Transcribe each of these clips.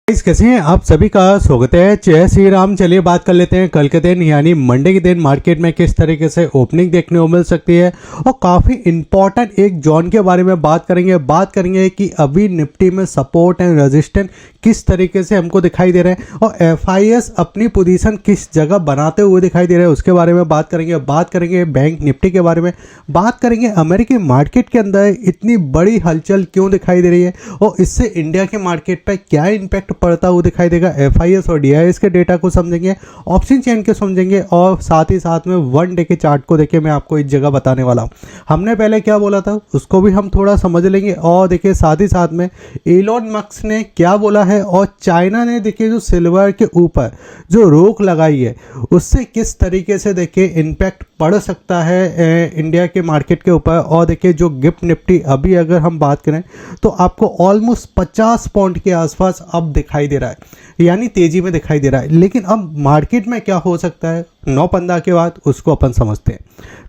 Guys कैसे हैं आप सभी का स्वागत है। जय श्री राम। चलिए बात कर लेते हैं कल के दिन यानी मंडे के दिन मार्केट में किस तरीके से ओपनिंग देखने को मिल सकती है और काफ़ी इंपॉर्टेंट एक जोन के बारे में बात करेंगे कि अभी निफ्टी में सपोर्ट एंड रेजिस्टेंस किस तरीके से हमको दिखाई दे रहे हैं और एफआईएस अपनी पोजीशन किस जगह बनाते हुए दिखाई दे रहे हैं उसके बारे में बात करेंगे बैंक निफ्टी के बारे में बात करेंगे। अमेरिकी मार्केट के अंदर इतनी बड़ी हलचल क्यों दिखाई दे रही है और इससे इंडिया के मार्केट पर क्या इम्पैक्ट पड़ता हुआ दिखाई देगा। एफआईएस और डीआईएस के डेटा को समझेंगे, ऑप्शन चेन के समझेंगे और साथ ही साथ में वन डे के चार्ट को देखिए मैं आपको इस जगह बताने वाला हूँ। हमने पहले क्या बोला था उसको भी हम थोड़ा समझ लेंगे और देखिए साथ ही साथ में इलॉन मस्क ने क्या बोला है और चाइना ने देखिए जो सिल्वर के ऊपर जो रोक लगाई है उससे किस तरीके से देखिए इम्पैक्ट पड़ सकता है इंडिया के मार्केट के ऊपर। और देखिए जो गिफ्ट निफ्टी अभी अगर हम बात करें तो आपको ऑलमोस्ट 50 पॉइंट के आसपास अब दिखाई दे रहा है यानी तेजी में दिखाई दे रहा है। लेकिन अब मार्केट में क्या हो सकता है 9-15 के बाद उसको अपन समझते हैं।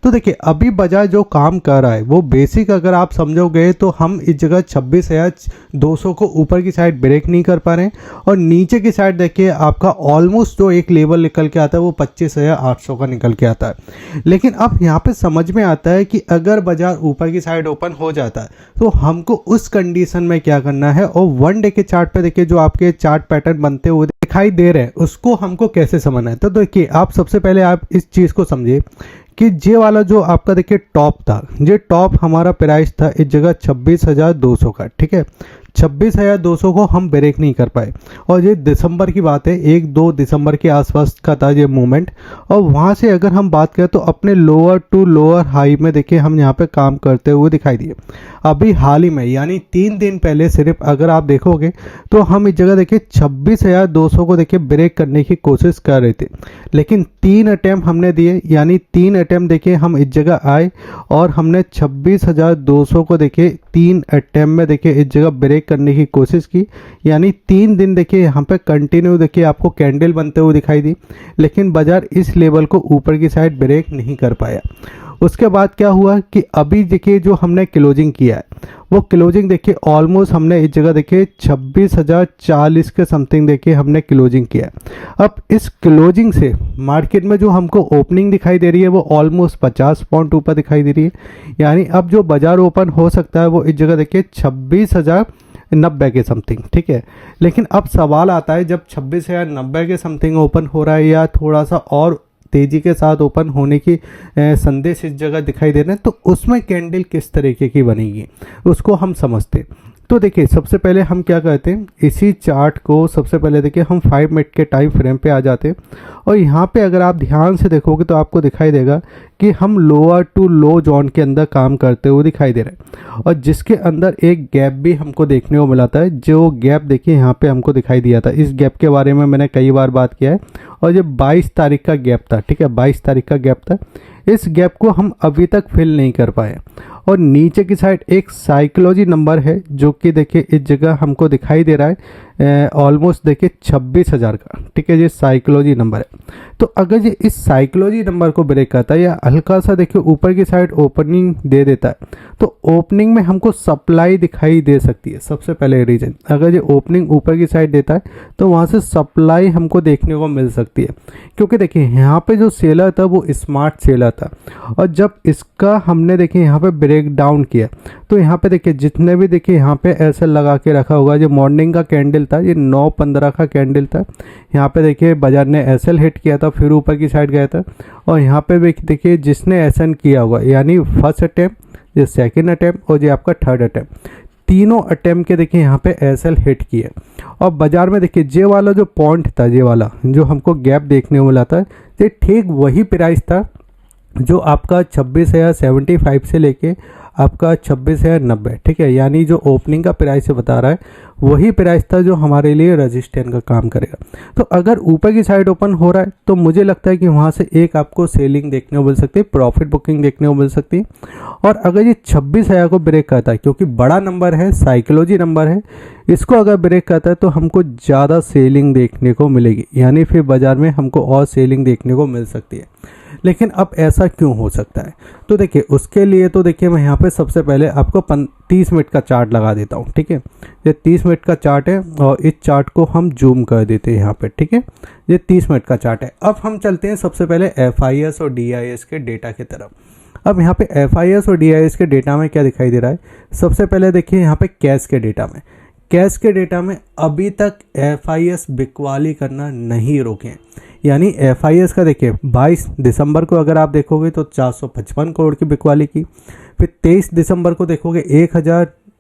तो देखिए अभी बाजार जो काम कर रहा है वो बेसिक अगर आप समझोगे तो हम इस जगह 26,200 को ऊपर की साइड ब्रेक नहीं कर पा रहे हैं और नीचे की साइड देखिए आपका ऑलमोस्ट जो एक लेवल निकल के आता है वो 25,800 का निकल के आता है। लेकिन अब यहाँ पे समझ में आता है कि अगर बाजार ऊपर की साइड ओपन हो जाता है तो हमको उस कंडीशन में क्या करना है और वन डे के चार्ट पे देखिए जो आपके चार्ट पैटर्न बनते हुए दिखाई दे रहे हैं उसको हमको कैसे समझना है। तो देखिए आप सबसे पहले आप इस चीज़ को समझिए कि ये वाला जो आपका देखिए टॉप था, ये टॉप हमारा प्राइस था इस जगह 26,200 का, ठीक है। 26,200 को हम ब्रेक नहीं कर पाए और ये दिसंबर की बात है, 1-2 दिसंबर के आसपास का था ये मूवमेंट। और वहाँ से अगर हम बात करें तो अपने लोअर टू लोअर हाई में देखिए हम यहाँ पे काम करते हुए दिखाई दिए। अभी हाल ही में यानी 3 दिन पहले सिर्फ अगर आप देखोगे तो हम इस जगह देखिए 26,200 को देखिए ब्रेक करने की कोशिश कर रहे थे, लेकिन 3 अटैम्प्ट हमने दिए यानी 3 अटैम्प्ट देखिए हम इस जगह आए और हमने 26,200 को देखिए 3 अटैम्प्ट में देखिए इस जगह ब्रेक करने की कोशिश की। यानी 3 दिन देखिए यहाँ पे कंटिन्यू देखिए आपको कैंडल बनते हुए दिखाई दी, लेकिन बाजार इस लेवल को ऊपर की साइड ब्रेक नहीं कर पाया। उसके बाद क्या हुआ कि अभी देखिए जो हमने क्लोजिंग किया है वो क्लोजिंग देखिए ऑलमोस्ट हमने इस जगह देखिए 26,040 के समथिंग देखिए हमने क्लोजिंग किया है। अब इस क्लोजिंग से मार्केट में जो हमको ओपनिंग दिखाई दे रही है वो ऑलमोस्ट 50 पॉइंट ऊपर दिखाई दे रही है। यानी अब जो बाजार ओपन हो सकता है वो इस जगह देखिए 26,090 के समथिंग, ठीक है। लेकिन अब सवाल आता है जब 26,090 के समथिंग ओपन हो रहा है या थोड़ा सा और तेजी के साथ ओपन होने की संदेश इस जगह दिखाई दे रहे हैं तो उसमें कैंडल किस तरीके की बनेगी उसको हम समझते हैं। तो देखिए सबसे पहले हम क्या करते हैं, इसी चार्ट को सबसे पहले देखिए हम 5 मिनट के टाइम फ्रेम पे आ जाते हैं और यहाँ पे अगर आप ध्यान से देखोगे तो आपको दिखाई देगा कि हम लोअर टू लो जोन के अंदर काम करते हुए दिखाई दे रहे हैं और जिसके अंदर एक गैप भी हमको देखने को मिला था। जो गैप देखिए यहाँ पे हमको दिखाई दिया था, इस गैप के बारे में मैंने कई बार बात किया है और ये 22 तारीख का गैप था, ठीक है, 22 तारीख का गैप था। इस गैप को हम अभी तक फिल नहीं कर पाए और नीचे की साइड एक साइकोलॉजी नंबर है जो कि देखिए इस जगह हमको दिखाई दे रहा है ऑलमोस्ट देखिए 26,000 का, ठीक है, ये साइकोलॉजी नंबर है। तो अगर ये इस साइकोलॉजी नंबर को ब्रेक करता है या हल्का सा देखिए ऊपर की साइड ओपनिंग दे देता है तो ओपनिंग में हमको सप्लाई दिखाई दे सकती है। सबसे पहले रीजन, अगर ये ओपनिंग ऊपर की साइड देता है तो वहाँ से सप्लाई हमको देखने को मिल सकती है, क्योंकि देखिए यहाँ पे जो सेलर था वो स्मार्ट सेलर था और जब इसका हमने देखिए यहाँ पे ब्रेक डाउन किया तो यहाँ पे देखिए जितने भी देखिए यहाँ पे ऐसे लगा के रखा होगा, जो मॉर्निंग का कैंडल था ये 9:15 का कैंडल था। यहाँ पे देखिए बाजार ने एसएल हिट किया था फिर ऊपर की साइड गया था और यहाँ पे देखिए जिसने एसएन किया होगा यानी फर्स्ट अटैम्प्ट, ये सेकंड अटैम्प्ट और ये आपका थर्ड अटैम्प्ट, तीनों अटैम्प्ट के देखिए यहाँ पे एसएल हिट किए और बाजार में देखिए जे वाला जो पॉइंट था, ये वाला जो हमको गैप देखने को मिला था, ये ठीक वही प्राइस था जो आपका 26,075 से लेके आपका 26,090, ठीक है। यानी जो ओपनिंग का प्राइस से बता रहा है वही प्राइस था जो हमारे लिए रेजिस्टेंस का काम करेगा। तो अगर ऊपर की साइड ओपन हो रहा है तो मुझे लगता है कि वहाँ से एक आपको सेलिंग देखने को मिल सकती है, प्रॉफिट बुकिंग देखने को मिल सकती है। और अगर ये 26,000 को ब्रेक करता है, क्योंकि बड़ा नंबर है, साइकोलॉजी नंबर है, इसको अगर ब्रेक करता है तो हमको ज़्यादा सेलिंग देखने को मिलेगी, यानी फिर बाज़ार में हमको और सेलिंग देखने को मिल सकती है। लेकिन अब ऐसा क्यों हो सकता है, तो देखिए उसके लिए तो देखिए मैं यहाँ पे सबसे पहले आपको 30 मिनट का चार्ट लगा देता हूँ, ठीक है। ये 30 मिनट का चार्ट है और इस चार्ट को हम जूम कर देते हैं यहाँ पे, ठीक है। ये 30 मिनट का चार्ट है। अब हम चलते हैं सबसे पहले FIS और DIS के डेटा की तरफ। अब यहाँ पे FIS और DIS के डेटा में क्या दिखाई दे रहा है, सबसे पहले देखिए यहाँ पे कैश के डेटा में, कैश के डेटा में अभी तक FIS बिकवाली करना नहीं रोके हैं। यानी FIS का देखिए 22 दिसंबर को अगर आप देखोगे तो 455 करोड़ की बिकवाली की, फिर 23 दिसंबर को देखोगे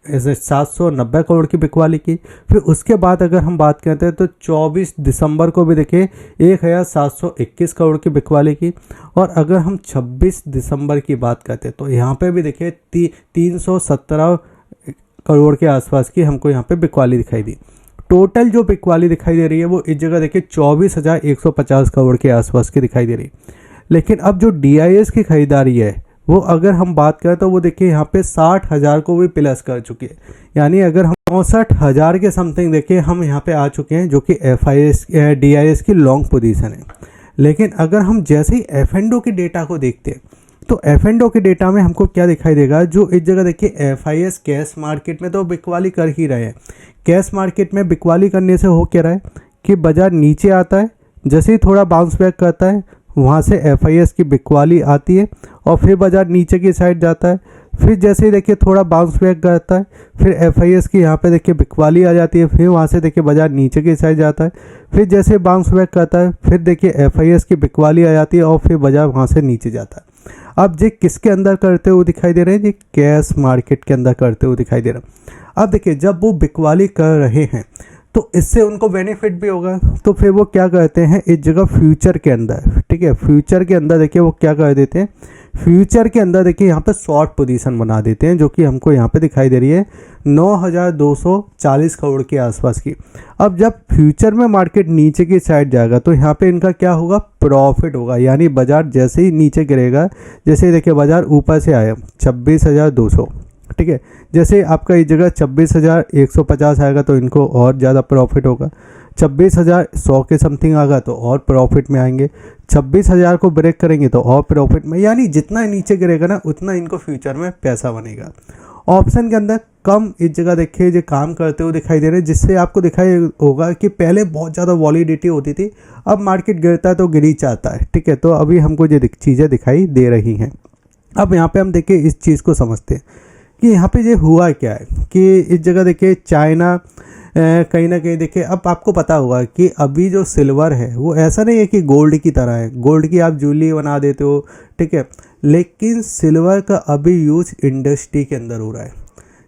1790 करोड़ की बिकवाली की, फिर उसके बाद अगर हम बात करते हैं तो 24 दिसंबर को भी देखिए 1721 करोड़ की बिकवाली की, और अगर हम 26 दिसंबर की बात करते हैं तो यहाँ पे भी देखिए 317 करोड़ के आसपास की हमको यहाँ पे बिकवाली दिखाई दी। टोटल जो बिकवाली दिखाई दे रही है वो इस जगह देखिए 24,150 करोड़ के आसपास की दिखाई दे रही है। लेकिन अब जो DIS की खरीदारी है वो अगर हम बात करें तो वो देखिए यहाँ पे 60,000 को भी प्लस कर चुकी है। यानी अगर हम 64,000 के समथिंग देखिए हम यहाँ पे आ चुके हैं, जो कि DIS की लॉन्ग पोजीशन है। लेकिन अगर हम जैसे ही F&O के डेटा को देखते हैं तो F&O के डेटा में हमको क्या दिखाई देगा, जो इस जगह देखिए FIS कैश मार्केट में तो बिकवाली कर ही रहे हैं। कैश मार्केट में बिकवाली करने से हो क्या रहा है कि बाजार नीचे आता है, जैसे ही थोड़ा बाउंस बैक करता है वहाँ से FIS की बिकवाली आती है और फिर बाजार नीचे की साइड जाता है। फिर जैसे ही देखिए थोड़ा बाउंस बैक करता है फिर FIS की यहाँ पे देखिए बिकवाली आ जाती है, फिर वहाँ से देखिए बाजार नीचे की साइड जाता है। फिर जैसे बाउंस बैक करता है फिर देखिए FIS की बिकवाली आ जाती है और फिर बाजार वहाँ से नीचे जाता है। अब ये किसके अंदर करते हुए दिखाई दे रहे हैं, ये कैश मार्केट के अंदर करते हुए दिखाई दे रहा है। अब देखिए जब वो बिकवाली कर रहे हैं तो इससे उनको बेनिफिट भी होगा, तो फिर वो क्या करते हैं इस जगह फ्यूचर के अंदर, ठीक है, फ्यूचर के अंदर देखिए वो क्या कर देते हैं, फ्यूचर के अंदर देखिए यहाँ पे शॉर्ट पोजीशन बना देते हैं, जो कि हमको यहाँ पे दिखाई दे रही है 9,240 करोड़ के आसपास की। अब जब फ्यूचर में मार्केट नीचे की साइड जाएगा तो यहाँ पे इनका क्या होगा, प्रॉफिट होगा। यानी बाजार जैसे ही नीचे गिरेगा, जैसे ही देखिए बाजार ऊपर से आया 26,200, ठीक है, जैसे आपका इस जगह 26,150 आएगा तो इनको और ज़्यादा प्रॉफिट होगा। 26,100 के समथिंग आएगा तो और प्रॉफिट में आएंगे। 26,000 को ब्रेक करेंगे तो और प्रॉफिट में, यानी जितना नीचे गिरेगा ना उतना इनको फ्यूचर में पैसा बनेगा। ऑप्शन के अंदर कम इस जगह देखिए जो काम करते हुए दिखाई दे रहे हैं, जिससे आपको दिखाई होगा कि पहले बहुत ज़्यादा वॉलिडिटी होती थी, अब मार्केट गिरता है तो गिर ही चाहता है, ठीक है। तो अभी हमको ये चीज़ें दिखाई दे रही हैं। अब यहाँ पे हम देखिए इस चीज़ को समझते हैं कि यहाँ पे ये हुआ क्या है कि इस जगह देखिए चाइना कहीं ना कहीं देखिए, अब आपको पता होगा कि अभी जो सिल्वर है वो ऐसा नहीं है कि गोल्ड की तरह है, गोल्ड की आप ज्वेलरी बना देते हो, ठीक है, लेकिन सिल्वर का अभी यूज इंडस्ट्री के अंदर हो रहा है।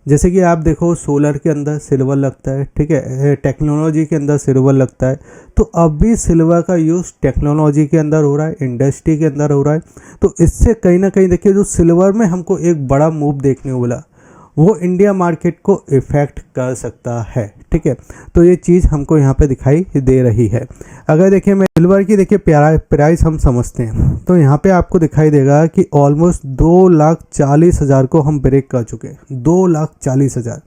जैसे कि आप देखो सोलर के अंदर सिल्वर लगता है, ठीक है, टेक्नोलॉजी के अंदर सिल्वर लगता है, तो अभी सिल्वर का यूज़ टेक्नोलॉजी के अंदर हो रहा है, इंडस्ट्री के अंदर हो रहा है। तो इससे कहीं ना कहीं देखिए जो सिल्वर में हमको एक बड़ा मूव देखने को मिला वो इंडिया मार्केट को इफ़ेक्ट कर सकता है, ठीक है। तो ये चीज़ हमको यहाँ पे दिखाई दे रही है। अगर देखिए मैं सिल्वर की देखिए प्राइस हम समझते हैं तो यहाँ पे आपको दिखाई देगा कि ऑलमोस्ट 2,40,000 को हम ब्रेक कर चुके हैं। 2,40,000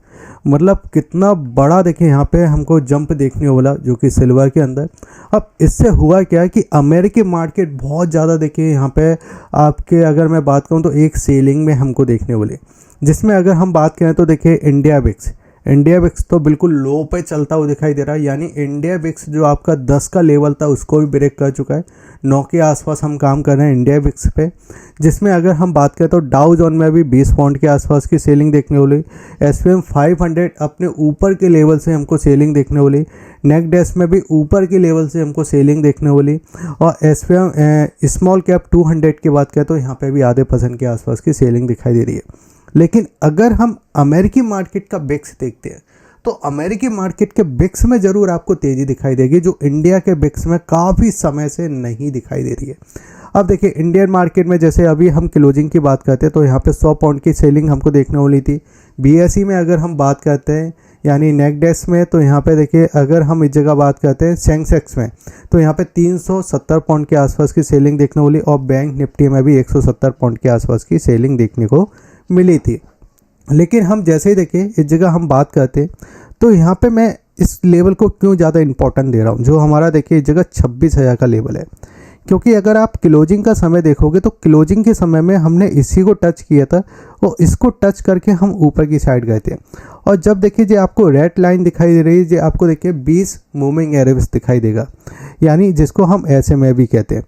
मतलब कितना बड़ा देखिए यहाँ पे हमको जंप देखने को मिला जो कि सिल्वर के अंदर। अब इससे हुआ क्या है कि अमेरिकी मार्केट बहुत ज़्यादा देखिए यहाँ पे आपके, अगर मैं बात करूँ तो एक सेलिंग में हमको देखने को मिले, जिसमें अगर हम बात करें तो देखिए इंडिया विक्स तो बिल्कुल लो पे चलता हुआ दिखाई दे रहा है। यानी इंडिया विक्स जो आपका 10 का लेवल था उसको भी ब्रेक कर चुका है। 9 के आसपास हम काम कर रहे हैं इंडिया विक्स पे, जिसमें अगर हम बात करें तो डाउ जोन में भी 20 पॉइंट के आसपास की सेलिंग देखने को मिली। SPM 500 अपने ऊपर के लेवल से हमको सेलिंग देखने को मिली। नेकडेस में भी ऊपर के लेवल से हमको सेलिंग देखने को मिली। और SPM स्मॉल कैप 200 की बात करें तो यहाँ पे भी आधे % के आसपास की सेलिंग दिखाई दे रही है। लेकिन अगर हम अमेरिकी मार्केट का बिक्स देखते हैं तो अमेरिकी मार्केट के बिक्स में ज़रूर आपको तेज़ी दिखाई देगी, जो इंडिया के बिक्स में काफ़ी समय से नहीं दिखाई दे रही है। अब देखिए इंडियन मार्केट में जैसे अभी हम क्लोजिंग की बात करते हैं तो यहाँ पे 100 पॉइंट की सेलिंग हमको देखने को मिली थी। BSE में अगर हम बात करते हैं यानी नेकडेस में, तो यहाँ पे देखिए अगर हम इस जगह बात करते हैं सेंसेक्स में तो यहाँ पे 370 पॉइंट के आसपास की सेलिंग देखने को मिली। और बैंक निफ्टी में भी 170 पॉइंट के आसपास की सेलिंग देखने को मिली थी। लेकिन हम जैसे ही देखिए इस जगह हम बात करते तो यहाँ पे मैं इस लेवल को क्यों ज़्यादा इंपॉर्टेंट दे रहा हूँ, जो हमारा देखिए इस जगह 26,000 का लेवल है। क्योंकि अगर आप क्लोजिंग का समय देखोगे तो क्लोजिंग के समय में हमने इसी को टच किया था और इसको टच करके हम ऊपर की साइड गए थे। और जब देखिए जो आपको रेड लाइन दिखाई दे रही है, जो आपको देखिए 20 मूविंग एवरेज दिखाई देगा, यानी जिसको हम SMA भी कहते हैं।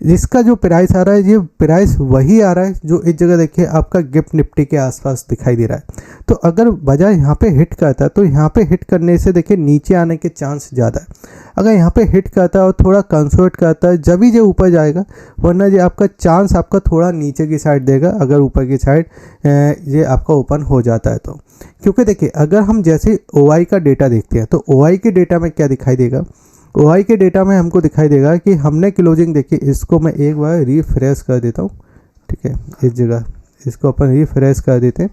इसका जो प्राइस आ रहा है, ये प्राइस वही आ रहा है जो इस जगह देखिए आपका गिफ्ट निफ्टी के आसपास दिखाई दे रहा है। तो अगर बाजार यहाँ पे हिट करता है तो यहाँ पे हिट करने से देखिए नीचे आने के चांस ज़्यादा है। अगर यहाँ पे हिट करता है और थोड़ा कंसोलिडेट करता है जब ही ये ऊपर जाएगा, वरना ये आपका चांस आपका थोड़ा नीचे की साइड देगा अगर ऊपर की साइड ये आपका ओपन हो जाता है तो। क्योंकि देखिए अगर हम जैसे OI का डेटा देखते हैं तो OI के डेटा में क्या दिखाई देगा, OI के डेटा में हमको दिखाई देगा कि हमने क्लोजिंग देखी। इसको मैं एक बार रिफ्रेश कर देता हूँ, ठीक है, इस जगह इसको अपन रिफ्रेश कर देते हैं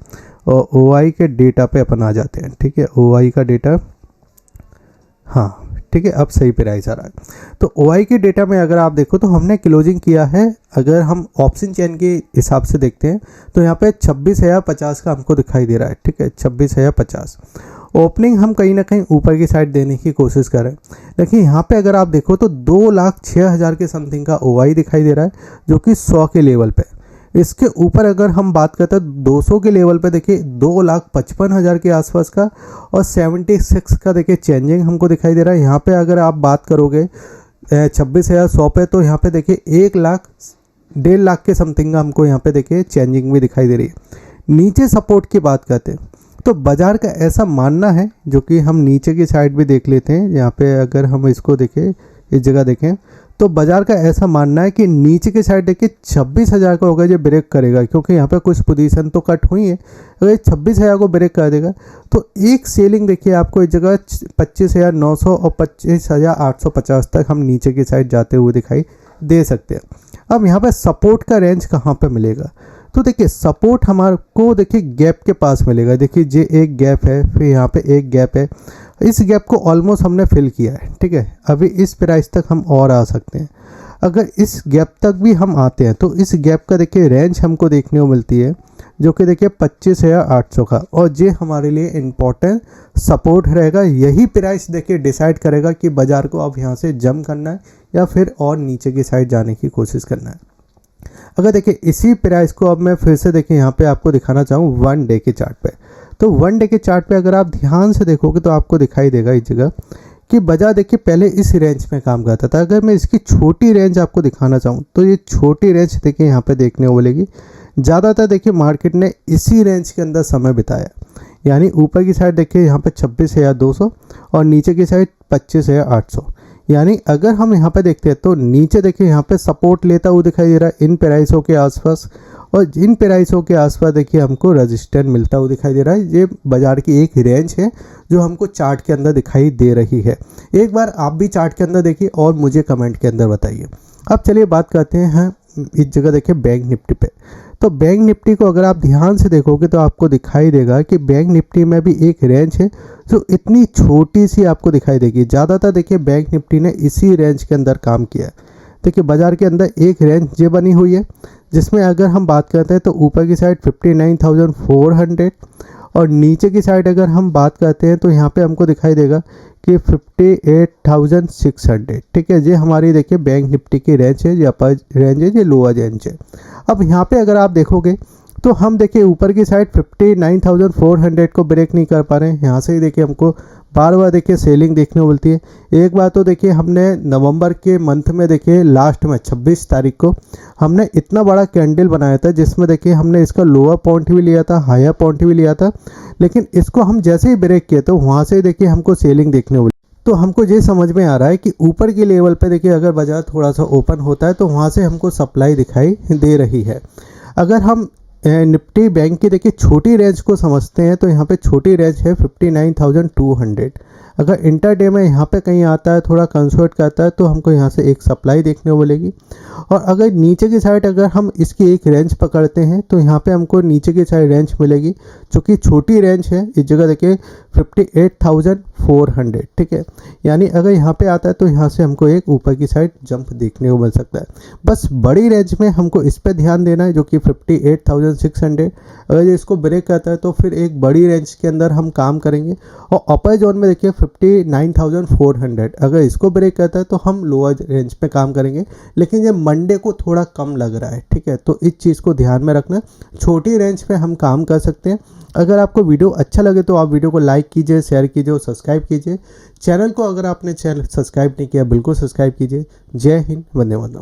और OI के डेटा पे अपन आ जाते हैं, ठीक है। OI का डेटा, हाँ ठीक है, अब सही प्राइस आ रहा है। तो OI के डेटा में अगर आप देखो तो हमने क्लोजिंग किया है, अगर हम ऑप्शन चेन के हिसाब से देखते हैं तो यहाँ पे 26,050 का हमको दिखाई दे रहा है, ठीक है, 26,050। ओपनिंग हम कहीं ना कहीं ऊपर की साइड देने की कोशिश कर रहे हैं, लेकिन यहाँ पे अगर आप देखो तो 2,06,000 के समथिंग का OI दिखाई दे रहा है जो कि 100 के लेवल पे। इसके ऊपर अगर हम बात करते हैं 200 के लेवल पे देखिए 2,55,000 के आसपास का और 76 का देखिए चेंजिंग हमको दिखाई दे रहा है। यहाँ पे अगर आप बात करोगे 26,100 पे तो यहाँ पे देखिए 1,00,000-1,50,000 के समथिंग का हमको यहाँ पे देखिए चेंजिंग भी दिखाई दे रही है। नीचे सपोर्ट की बात करते हैं तो बाजार का ऐसा मानना है, जो कि हम नीचे की साइड भी देख लेते हैं। यहाँ पे अगर हम इसको देखें, इस जगह देखें तो बाजार का ऐसा मानना है कि नीचे की साइड देखिए 26,000 का होगा, ये ब्रेक करेगा, क्योंकि यहाँ पे कुछ पोजीशन तो कट हुई है। अगर 26,000 को ब्रेक कर देगा तो एक सेलिंग देखिए आपको इस जगह 25,900 और 25,850 तक हम नीचे की साइड जाते हुए दिखाई दे सकते हैं। अब यहाँ पे सपोर्ट का रेंज कहाँ पे मिलेगा, तो देखिए सपोर्ट हमारे को देखिए गैप के पास मिलेगा। देखिए ये एक गैप है, फिर यहाँ पे एक गैप है, इस गैप को ऑलमोस्ट हमने फिल किया है, ठीक है। अभी इस प्राइस तक हम और आ सकते हैं। अगर इस गैप तक भी हम आते हैं तो इस गैप का देखिए रेंज हमको देखने को मिलती है जो कि देखिए 25,800 का, और ये हमारे लिए इम्पोर्टेंट सपोर्ट रहेगा। यही प्राइस देखिए डिसाइड करेगा कि बाजार को अब यहाँ से जंप करना है या फिर और नीचे की साइड जाने की कोशिश करना है। अगर देखिए इसी प्राइस को अब मैं फिर से देखिए यहाँ पे आपको दिखाना चाहूँ 1 डे के चार्ट पे, तो 1 डे के चार्ट पे अगर आप ध्यान से देखोगे तो आपको दिखाई देगा इस जगह कि बाजार देखिए पहले इस रेंज में काम करता था। अगर मैं इसकी छोटी रेंज आपको दिखाना चाहूँ तो ये छोटी रेंज देखिए यहाँ पे देखने को मिलेगी। ज़्यादातर देखिए मार्केट ने इसी रेंज के अंदर समय बिताया, यानी ऊपर की साइड देखिए यहाँ पे 26,200 और नीचे की साइड 25,800। यानी अगर हम यहाँ पे देखते हैं तो नीचे देखिए यहाँ पे सपोर्ट लेता हुआ दिखाई दे रहा है इन प्राइसों के आसपास, और इन प्राइसों के आसपास देखिए हमको रेजिस्टेंस मिलता हुआ दिखाई दे रहा है। ये बाजार की एक रेंज है जो हमको चार्ट के अंदर दिखाई दे रही है। एक बार आप भी चार्ट के अंदर देखिए और मुझे कमेंट के अंदर बताइए। अब चलिए बात करते हैं इस जगह देखिए बैंक निफ्टी पे। तो बैंक निफ्टी को अगर आप ध्यान से देखोगे तो आपको दिखाई देगा कि बैंक निफ्टी में भी एक रेंज है जो इतनी छोटी सी आपको दिखाई देगी। ज़्यादातर देखिए बैंक निफ्टी ने इसी रेंज के अंदर काम किया है। देखिए बाजार के अंदर एक रेंज ये बनी हुई है जिसमें अगर हम बात करते हैं तो ऊपर की साइड 59,400 और नीचे की साइड अगर हम बात करते हैं तो यहाँ पे हमको दिखाई देगा कि 58,600, ठीक है। ये हमारी देखिए बैंक निफ्टी की रेंज है, ये अपर रेंज है, ये लोअर रेंज है। अब यहाँ पे अगर आप देखोगे तो हम देखिए ऊपर की साइड 59,400 को ब्रेक नहीं कर पा रहे हैं। यहाँ से ही देखिए हमको बार बार देखिए सेलिंग देखने को मिलती है। एक बार तो देखिए हमने नवंबर के मंथ में देखिए लास्ट में 26 तारीख को हमने इतना बड़ा कैंडल बनाया था जिसमें देखिए हमने इसका लोअर पॉइंट भी लिया था, हायर पॉइंट भी लिया था, लेकिन इसको हम जैसे ही ब्रेक किए तो वहाँ से देखिए हमको सेलिंग देखने को मिली। तो हमको ये समझ में आ रहा है कि ऊपर के लेवल पे देखिए अगर बाजार थोड़ा सा ओपन होता है तो वहाँ से हमको सप्लाई दिखाई दे रही है। अगर हम निफ्टी बैंक की देखिए छोटी रेंज को समझते हैं तो यहाँ पे छोटी रेंज है 59,200। अगर इंटरडे में यहाँ पे कहीं आता है, थोड़ा कंसोलिडेट करता है तो हमको यहाँ से एक सप्लाई देखने को मिलेगी। और अगर नीचे की साइड अगर हम इसकी एक रेंज पकड़ते हैं तो यहाँ पे हमको नीचे की साइड रेंज मिलेगी जो कि छोटी रेंज है। इस जगह देखिए 58,400, ठीक है। यानी अगर यहाँ पे आता है तो यहाँ से हमको एक ऊपर की साइड जंप देखने को मिल सकता है। बस बड़ी रेंज में हमको इस पर ध्यान देना है जो कि 58,600। अगर इसको ब्रेक करता है तो फिर एक बड़ी रेंज के अंदर हम काम करेंगे और अपर जोन में देखिए 59,400 अगर इसको ब्रेक करता है तो हम लोअर रेंज पे काम करेंगे, लेकिन ये मंडे को थोड़ा कम लग रहा है, ठीक है। तो इस चीज़ को ध्यान में रखना, छोटी रेंज पे हम काम कर सकते हैं। अगर आपको वीडियो अच्छा लगे तो आप वीडियो को लाइक कीजिए, शेयर कीजिए और सब्सक्राइब कीजिए। चैनल को अगर आपने चैनल सब्सक्राइब नहीं किया बिल्कुल सब्सक्राइब कीजिए। जय हिंद, वंदे मातरम।